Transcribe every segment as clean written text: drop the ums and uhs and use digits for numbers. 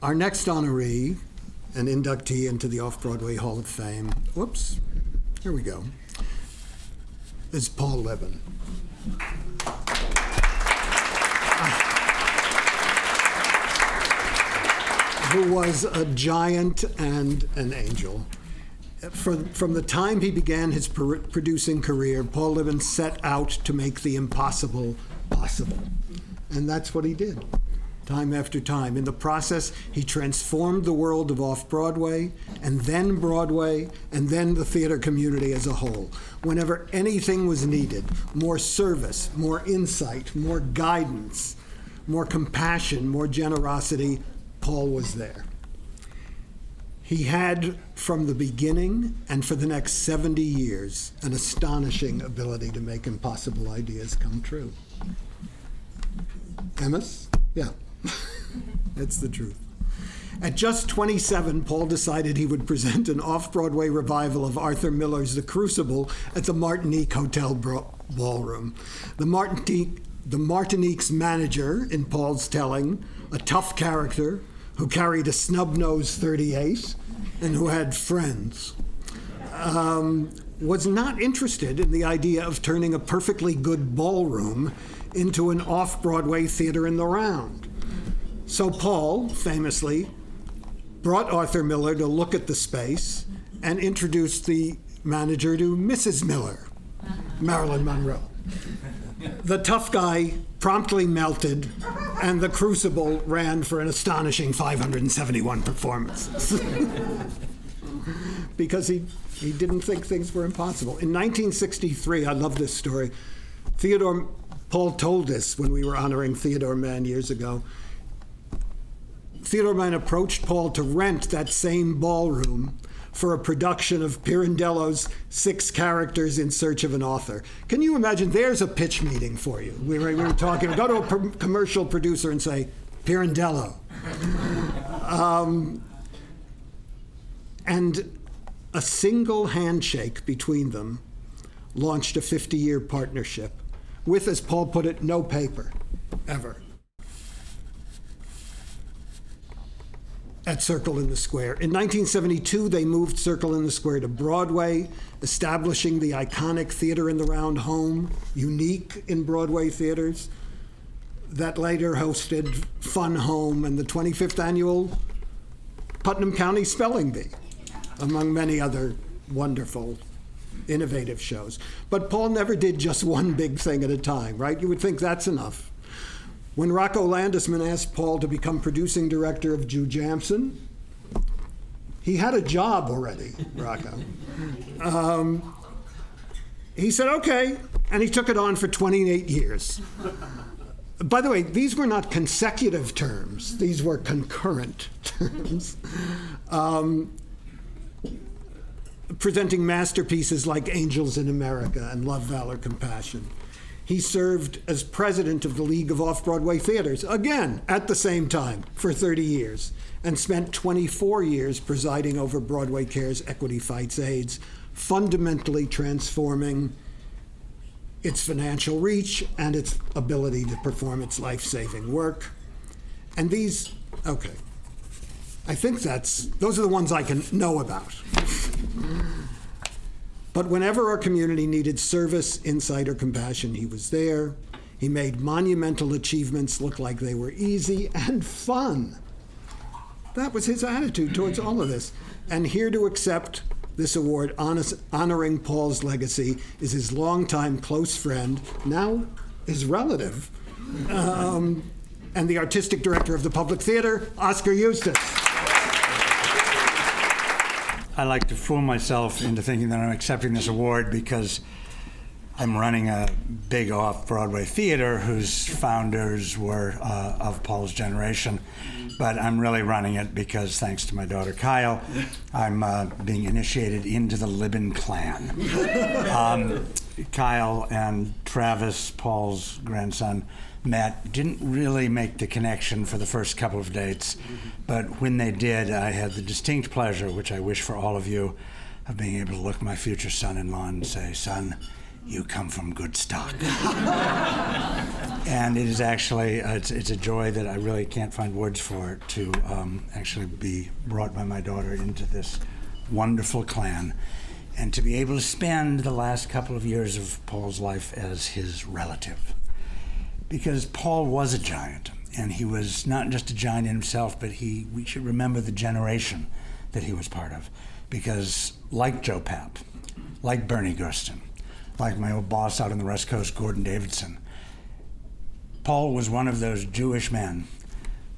Our next honoree, an inductee into the Off-Broadway Hall of Fame, whoops, here we go, is Paul Libin. Who was a giant and an angel. From the time he began his producing career, Paul Libin set out to make the impossible possible. And that's what he did, time after time. In the process, he transformed the world of Off-Broadway, and then Broadway, and then the theater community as a whole. Whenever anything was needed, more service, more insight, more guidance, more compassion, more generosity, Paul was there. He had, from the beginning and for the next 70 years, an astonishing ability to make impossible ideas come true. Emmis? Yeah, that's the truth. At just 27, Paul decided he would present an off-Broadway revival of Arthur Miller's The Crucible at the Martinique Hotel Ballroom. The Martinique's manager, in Paul's telling, a tough character who carried a snub-nosed .38 and who had friends, was not interested in the idea of turning a perfectly good ballroom into an off-Broadway theater in the round. So Paul, famously, brought Arthur Miller to look at the space and introduced the manager to Mrs. Miller, Marilyn Monroe. The tough guy promptly melted, and The Crucible ran for an astonishing 571 performances. Because he didn't think things were impossible. In 1963, I love this story, Paul told this when we were honoring Theodore Mann years ago. Theodore Mann approached Paul to rent that same ballroom for a production of Pirandello's 6 Characters in Search of an Author. Can you imagine? There's a pitch meeting for you. We were talking, go to a commercial producer and say, Pirandello. And a single handshake between them launched a 50-year partnership with, as Paul put it, no paper, ever. At Circle in the Square. In 1972, they moved Circle in the Square to Broadway, establishing the iconic Theater in the Round home, unique in Broadway theaters, that later hosted Fun Home and the 25th annual Putnam County Spelling Bee, among many other wonderful, innovative shows. But Paul never did just one big thing at a time, right? You would think that's enough. When Rocco Landesman asked Paul to become producing director of Jew Jamson, he had a job already, Rocco. He said, okay, and he took it on for 28 years. By the way, these were not consecutive terms. These were concurrent terms. Presenting masterpieces like Angels in America and Love, Valor, Compassion. He served as president of the League of Off-Broadway Theaters, again, at the same time, for 30 years, and spent 24 years presiding over Broadway Cares Equity Fights AIDS, fundamentally transforming its financial reach and its ability to perform its life-saving work. And these, okay, I think those are the ones I can know about. But whenever our community needed service, insight, or compassion, he was there. He made monumental achievements look like they were easy and fun. That was his attitude towards all of this. And here to accept this award, honoring Paul's legacy, is his longtime close friend, now his relative, and the artistic director of the Public Theater, Oskar Eustis. I like to fool myself into thinking that I'm accepting this award because I'm running a big off-Broadway theater whose founders were of Paul's generation. But I'm really running it because, thanks to my daughter Kyle, I'm being initiated into the Libin clan. Kyle and Travis, Paul's grandson, didn't really make the connection for the first couple of dates, but when they did, I had the distinct pleasure, which I wish for all of you, of being able to look my future son-in-law and say, son, you come from good stock. And it is actually, it's a joy that I really can't find words for to actually be brought by my daughter into this wonderful clan and to be able to spend the last couple of years of Paul's life as his relative. Because Paul was a giant, and he was not just a giant in himself, but we should remember the generation that he was part of. Because like Joe Papp, like Bernie Gersten, like my old boss out on the West Coast, Gordon Davidson, Paul was one of those Jewish men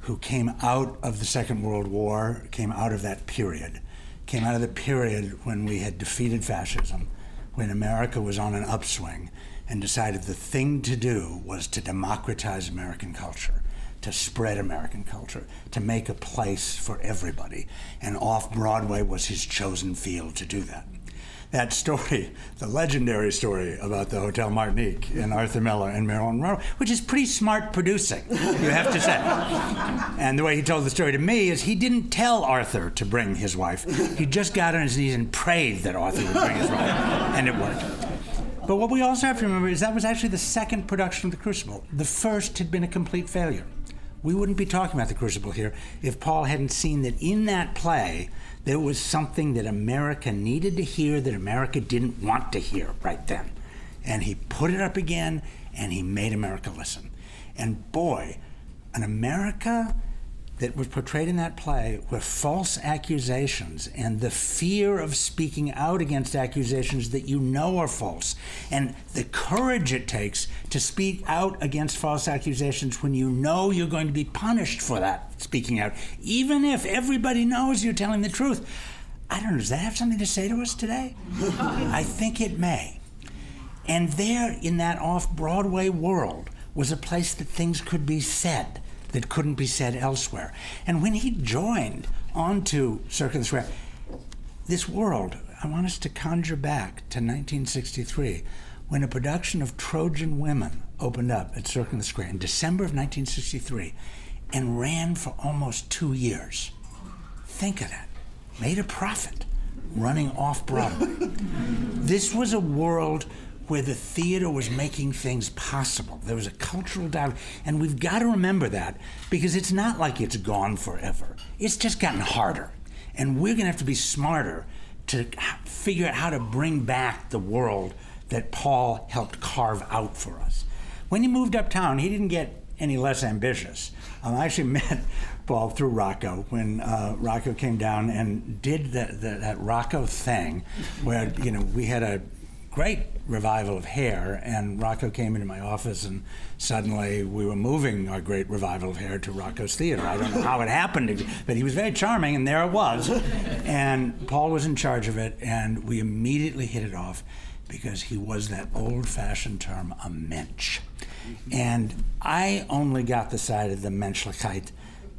who came out of the Second World War, came out of that period, came out of the period when we had defeated fascism, when America was on an upswing, and decided the thing to do was to democratize American culture, to spread American culture, to make a place for everybody. And off-Broadway was his chosen field to do that. That story, the legendary story about the Hotel Martinique and Arthur Miller and Marilyn Monroe, which is pretty smart producing, you have to say. And the way he told the story to me is he didn't tell Arthur to bring his wife. He just got on his knees and prayed that Arthur would bring his wife, and it worked. But what we also have to remember is that was actually the second production of The Crucible. The first had been a complete failure. We wouldn't be talking about The Crucible here if Paul hadn't seen that in that play there was something that America needed to hear that America didn't want to hear right then. And he put it up again, and he made America listen. And boy, an America that was portrayed in that play were false accusations and the fear of speaking out against accusations that you know are false, and the courage it takes to speak out against false accusations when you know you're going to be punished for that speaking out, even if everybody knows you're telling the truth. I don't know, does that have something to say to us today? I think it may. And there in that off-Broadway world was a place that things could be said that couldn't be said elsewhere. And when he joined onto Cirque du Soleil, this world, I want us to conjure back to 1963, when a production of Trojan Women opened up at Cirque du Soleil in December of 1963 and ran for almost 2 years. Think of that. Made a profit running off Broadway. This was a world where the theater was making things possible. There was a cultural dialogue, and we've got to remember that, because it's not like it's gone forever. It's just gotten harder, and we're gonna have to be smarter to figure out how to bring back the world that Paul helped carve out for us. When he moved uptown, he didn't get any less ambitious. I actually met Paul through Rocco when Rocco came down and did that Rocco thing where, you know, we had a great revival of Hair, and Rocco came into my office, and suddenly we were moving our great revival of Hair to Rocco's theater. I don't know how it happened, but he was very charming, and there it was. And Paul was in charge of it, and we immediately hit it off because he was that old-fashioned term, a mensch. And I only got the side of the menschlichkeit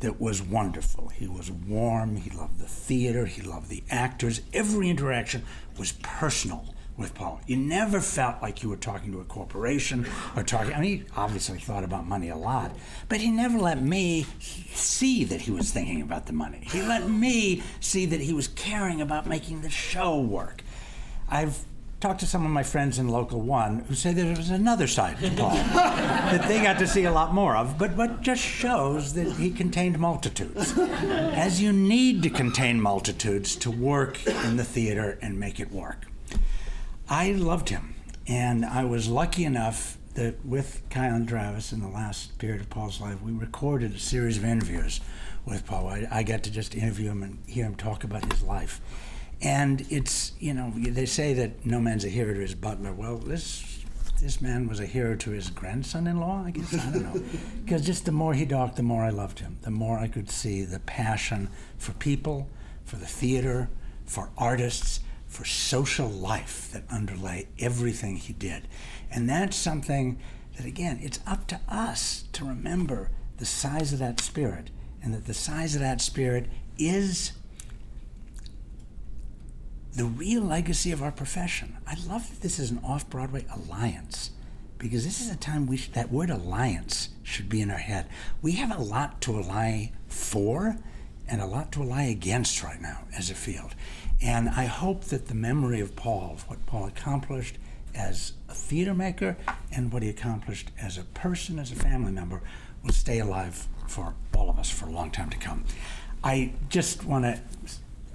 that was wonderful. He was warm, he loved the theater, he loved the actors. Every interaction was personal with Paul. You never felt like you were talking to a corporation or talking, I mean, he obviously thought about money a lot, but he never let me see that he was thinking about the money. He let me see that he was caring about making the show work. I've talked to some of my friends in Local 1 who say there was another side to Paul that they got to see a lot more of, but what just shows that he contained multitudes, as you need to contain multitudes to work in the theater and make it work. I loved him, and I was lucky enough that with Kyle and Travis in the last period of Paul's life, we recorded a series of interviews with Paul. I got to just interview him and hear him talk about his life. And it's, you know, they say that no man's a hero to his butler. Well, this man was a hero to his grandson-in-law, I guess. I don't know. Because just the more he talked, the more I loved him. The more I could see the passion for people, for the theater, for artists, for social life that underlay everything he did. And that's something that, again, it's up to us to remember the size of that spirit, and that the size of that spirit is the real legacy of our profession. I love that this is an off-Broadway alliance, because this is a time that word alliance should be in our head. We have a lot to ally for and a lot to ally against right now as a field. And I hope that the memory of Paul, of what Paul accomplished as a theater maker and what he accomplished as a person, as a family member, will stay alive for all of us for a long time to come. I just want to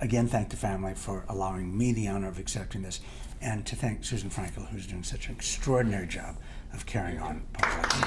again thank the family for allowing me the honor of accepting this, and to thank Susan Frankel, who's doing such an extraordinary job of carrying on Paul's legacy.